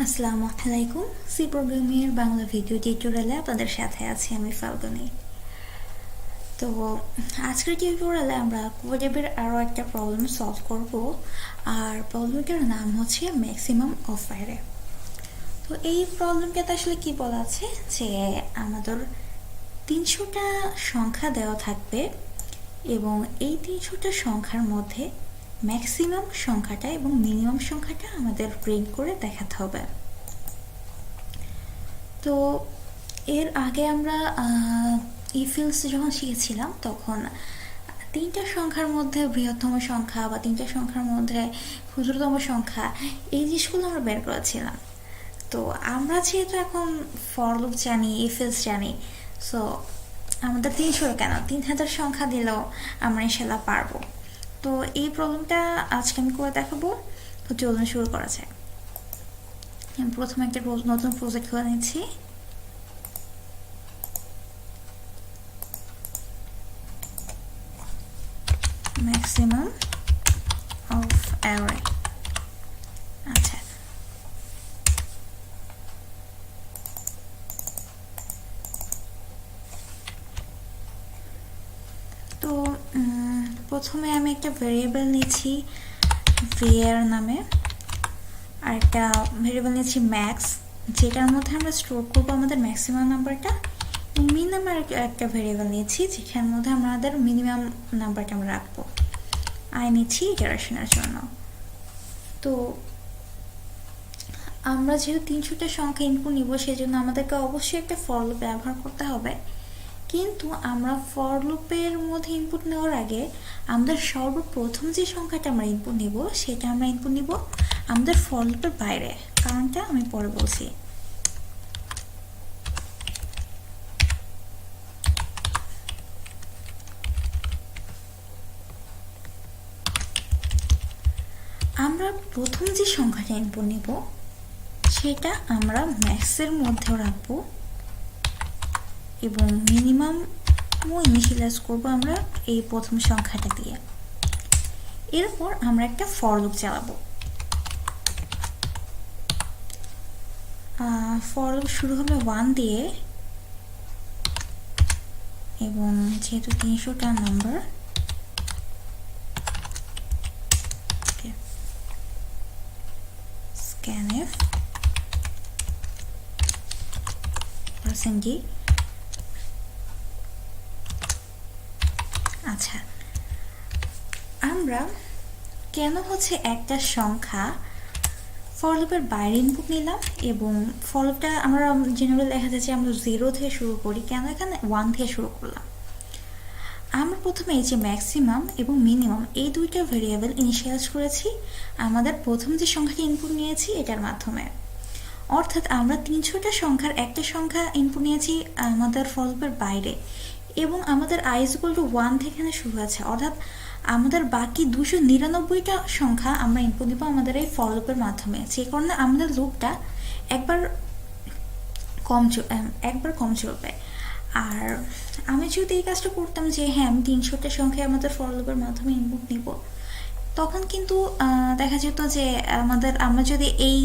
আসসালামু আলাইকুম। সি প্রোগ্রামের বাংলা ভিডিও টিউটোরিয়ালে আপনাদের সাথে আছি আমি ফাল্গুনী। তো আজকের টিউটোরিয়ালে আমরা কোডএবের আরও একটা প্রবলেম সলভ করব, আর প্রবলেমটার নাম হচ্ছে ম্যাক্সিমাম অফ অ্যারে। তো এই প্রবলেমটাতে আসলে কি বলা আছে যে আমাদের 300টা সংখ্যা দেওয়া থাকবে এবং এই 300টা সংখ্যার মধ্যে ম্যাক্সিমাম সংখ্যাটা এবং মিনিমাম সংখ্যাটা আমাদের প্রিন্ট করে দেখাতে হবে। তো এর আগে আমরা ইফিলস যখন শিখেছিলাম তখন তিনটা সংখ্যার মধ্যে বৃহত্তম সংখ্যা বা তিনটা সংখ্যার মধ্যে ক্ষুদ্রতম সংখ্যা এই জিনিসগুলো আমরা বের করেছিলাম। তো আমরা যেহেতু এখন ফর লুপ জানি, ইফিলস জানি, সো আমাদের 300 কেন 3000 সংখ্যা দিলেও আমরা ইনশাল্লাহ পারবো। তো এই প্রবলেমটা আজকে আমি করে দেখাবো। তো চলুন শুরু করা যায়। প্রথমে একটা নতুন প্রজেক্ট করে নিচ্ছি। Maximum of array. আচ্ছা, তো প্রথমে আমি একটা ভেরিয়েবল নিচ্ছি var নামে, আর একটা ভেরিয়েবল নিচ্ছি ম্যাক্স, যেটার মধ্যে আমরা স্টোর করবো আমাদের ম্যাক্সিমাম নাম্বারটা। মিন নামের একটা ভেরিয়েবল নিয়েছি যেখানের মধ্যে আমাদের মিনিমাম নাম্বারটা আমরা রাখবো। আই নিচ্ছি ইটারেশনের জন্য। তো আমরা যেহেতু 300টা সংখ্যা ইনপুট নিব, সেজন্য আমাদেরকে অবশ্যই একটা ফর লুপ ব্যবহার করতে হবে। কিন্তু আমরা ফর লুপের মধ্যে ইনপুট নেওয়ার আগে আমাদের সর্বপ্রথম যে সংখ্যাটা আমরা ইনপুট নিব সেটা আমরা ইনপুট নিব আমাদের ফর লুপের বাইরে। কারণটা আমি পরে বলছি। আমরা প্রথম যে সংখ্যাটা ইনপুট নিব সেটা আমরা ম্যাক্সের মধ্যেও রাখবো এবং মিনিমামও ইনিশিয়ালাইজ করব আমরা এই প্রথম সংখ্যাটা দিয়ে। এরপর আমরা একটা ফর লুপ চালাবো। ফর লুপ শুরু হবে 1 দিয়ে এবং যেহেতু 300টা নাম্বার, scanf %d। আচ্ছা, আমরা কেন হচ্ছে একটা সংখ্যা ফর লুপের বাইরে ইনপুট নিলাম এবং ফর লুপটা আমরা জেনারেল দেখা যাচ্ছে আমরা 0 থেকে শুরু করি, কেন এখানে 1 থেকে শুরু করলাম? আমরা প্রথমে এই যে ম্যাক্সিমাম এবং মিনিমাম এই দুইটা ভেরিয়েবল ইনিশিয়ালাইজ করেছি আমাদের প্রথম যে সংখ্যাটা ইনপুট নিয়েছি এটার মাধ্যমে। অর্থাৎ আমরা 300টা সংখ্যার একটা সংখ্যা ইনপুট নিয়েছি আমাদের ফর লুপের বাইরে এবং আমাদের i = 1 থেকে শুরু আছে, অর্থাৎ আমাদের বাকি 299টা সংখ্যা আমরা ইনপুট দিব আমাদের এই ফর লুপের মাধ্যমে। যে কারণে আমাদের লুপটা একবার কম চলবে। আর আমি যদি এই কাজটা করতাম যে হ্যাঁ আমি 300টা সংখ্যা আমাদের ফর লুপের মাধ্যমে ইনপুট নিব, তখন কিন্তু দেখা যেত যে আমরা যদি এই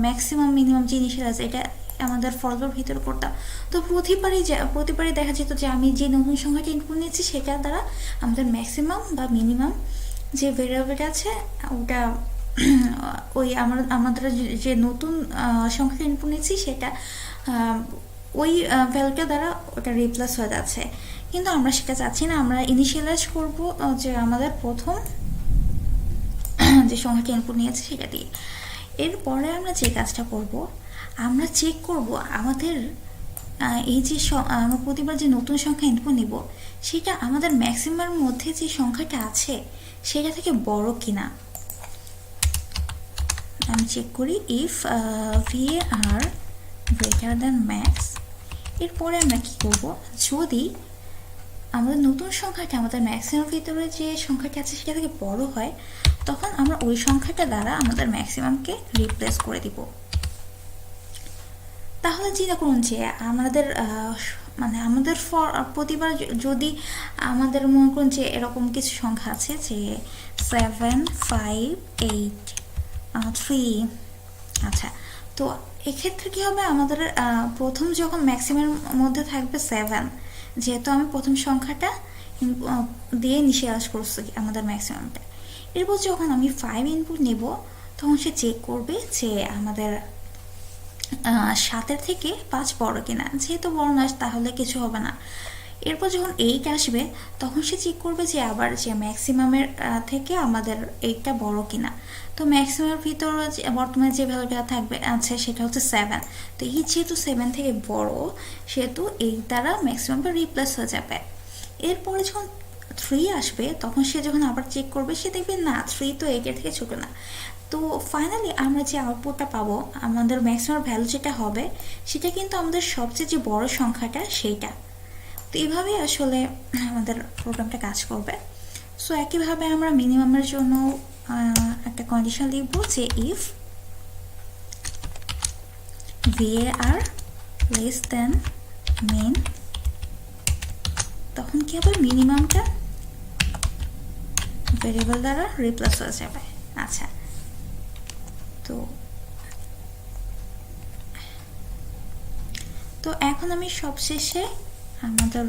ম্যাক্সিমাম মিনিমাম যে ইনিশিয়ালাইজ এটা আমাদের ফর লুপের ভিতরে করতাম, তো প্রতিবারই দেখা যেত যে আমি যে নতুন সংখ্যাটা ইনপুট নিয়েছি সেটা দ্বারা আমাদের ম্যাক্সিমাম বা মিনিমাম যে ভেরিয়েবলটা আছে ওটা ওই আমাদের যে নতুন সংখ্যাটা ইনপুট নিয়েছি সেটা ওই ভ্যালুটা দ্বারা ওটা রিপ্লেস হয়ে যাচ্ছে। কিন্তু আমরা সেটা চাচ্ছি না, আমরা ইনিশিয়ালাইজ করব যে আমাদের প্রথম যে সংখ্যাটা ইনপুট নিয়েছে সেটা দিয়ে। এরপরে আমরা যে কাজটা করব, আমরা চেক করব আমাদের এই যে আমরা প্রতিবার যে নতুন সংখ্যা ইনপুট নিব সেটা আমাদের ম্যাক্সিমামের মধ্যে যে সংখ্যাটা আছে সেটা থেকে বড় কিনা। আমি চেক করি if var greater than max। এরপরে আমরা কি করব, যদি আমাদের নতুন সংখ্যাটা আমাদের ম্যাক্সিমামের ভিতরে যে সংখ্যাটা আছে সেটা থেকে বড় হয়, তখন আমরা ওই সংখ্যাটা দ্বারা আমাদের ম্যাক্সিমামকে রিপ্লেস করে দিব। তাহলে চিন্তা করুন যে আমাদের আমাদের প্রতিবার যদি আমাদের মনে করুন যে এরকম কিছু সংখ্যা আছে যে 7, 5, 8, 3। আচ্ছা, তো এক্ষেত্রে কি হবে, আমাদের প্রথম যখন ম্যাক্সিমামের মধ্যে থাকবে 7, যেহেতু আমি প্রথম সংখ্যাটা দিয়ে ইনিশিয়ালাইজ করছি আমাদের ম্যাক্সিমামটা। এরপর যখন আমি 5 ইনপুট নেব, তখন সে চেক করবে যে আমাদের 7-এর থেকে 5 বড় কিনা। যেহেতু বড় না, তাহলে কিছু হবে না। এরপর যখন 8 আসবে, তখন সে চেক করবে যে আবার যে ম্যাক্সিমামের থেকে আমাদের 8টা বড় কিনা। তো ম্যাক্সিমামের ভিতর বর্তমানে যে ভ্যালুটা থাকবে আছে সেটা হচ্ছে 7। তো এই যেহেতু 7 থেকে বড়, সেহেতু 8 দ্বারা ম্যাক্সিমামটা রিপ্লেস হয়ে যাবে। এরপরে যখন 3 আসবে, তখন সে যখন আবার চেক করবে, সে দেখবে না 3 তো 8-এর থেকে ছোট না। তো ফাইনালি আমরা যে আউটপুটটা পাবো, আমাদের ম্যাক্সিমাম ভ্যালু যেটা হবে, সেটা কিন্তু আমাদের সবচেয়ে যে বড় সংখ্যাটা সেইটা। তো এইভাবেই আসলে আমাদের প্রোগ্রামটা কাজ করবে। সো একইভাবে আমরা মিনিমামের জন্য একটা কন্ডিশন লিখব যে if var less than main, তখন কি হবে, মিনিমামটা ভেরিয়েবল দ্বারা রিপ্লেস হয়ে যাবে। আচ্ছা, তো এখন আমি সবশেষে আমাদের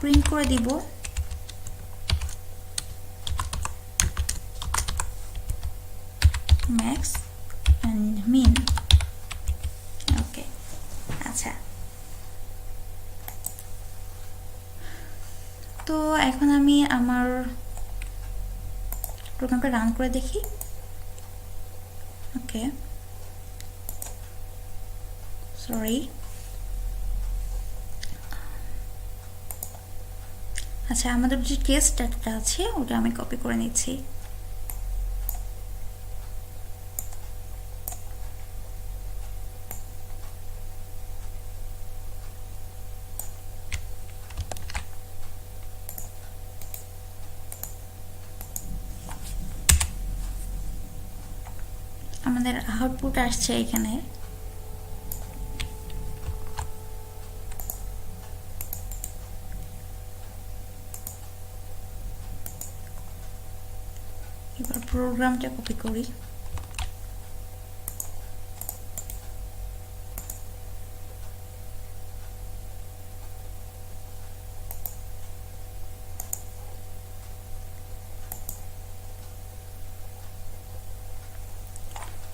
প্রিন্ট করে দিব ম্যাক্স অ্যান্ড মিন। ওকে, আচ্ছা, তো এখন আমি আমার প্রোগ্রামটা রান করে দেখি। ওকে, সরি। আচ্ছা, আমাদের যে কেস ডাটাটা আছে ওটা আমি কপি করে নিচ্ছি। আমাদের আউটপুট আসছে এখানে। এবার প্রোগ্রামটা কপি করি।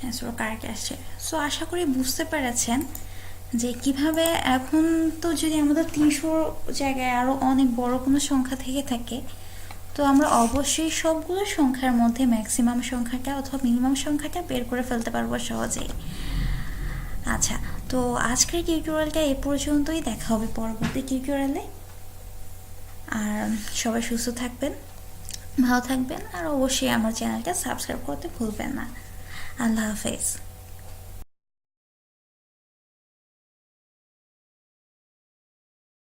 অ্যান্সার কারেক্ট আসছে। সো আশা করি বুঝতে পেরেছেন যে কিভাবে, এখন তো যদি আমাদের 300 জায়গায় আরও অনেক বড় কোনো সংখ্যা থেকে থাকে, তো আমরা অবশ্যই সবগুলো সংখ্যার মধ্যে ম্যাক্সিমাম সংখ্যাটা অথবা মিনিমাম সংখ্যাটা বের করে ফেলতে পারবো সহজেই। আচ্ছা, তো আজকের টিউটোরিয়ালটা এ পর্যন্তই। দেখা হবে পরবর্তী টিউটোরিয়ালে। আর সবাই সুস্থ থাকবেন, ভালো থাকবেন, আর অবশ্যই আমার চ্যানেলটা সাবস্ক্রাইব করতে ভুলবেন না। আল্লাহ হাফেজ।